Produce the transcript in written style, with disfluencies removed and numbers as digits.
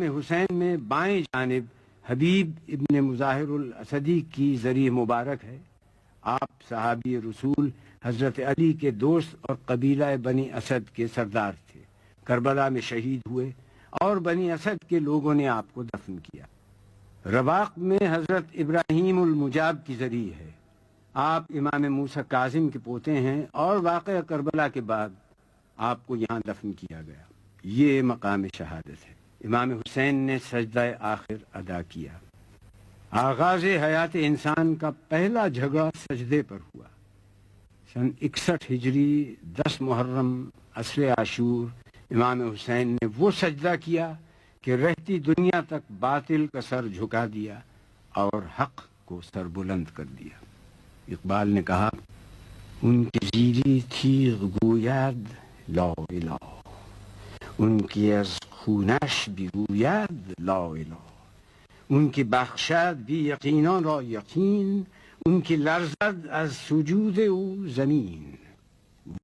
حسین میں بائیں جانب حبیب ابن مظاہر الاسدی کی ذریع مبارک ہے۔ آپ صحابی رسول حضرت علی کے دوست اور قبیلہ بنی اسد کے سردار تھے۔ کربلا میں شہید ہوئے اور بنی اسد کے لوگوں نے آپ کو دفن کیا۔ رواق میں حضرت ابراہیم المجاب کی ذریع ہے۔ آپ امام موسیٰ کاظم کے پوتے ہیں اور واقعہ کربلا کے بعد آپ کو یہاں دفن کیا گیا۔ یہ مقام شہادت ہے۔ امام حسین نے سجدہ آخر ادا کیا۔ آغاز حیات انسان کا پہلا جھگڑا سجدے پر ہوا۔ سن 61 ہجری 10 محرم عصر عاشور امام حسین نے وہ سجدہ کیا کہ رہتی دنیا تک باطل کا سر جھکا دیا اور حق کو سر بلند کر دیا۔ اقبال نے کہا، ان کی زیری تیغ گوید لا الہ، ان کی از خونش بگوید لا الہ، ان کی بخشد بی یقینان را یقین، ان کی لرزد از سجود او زمین۔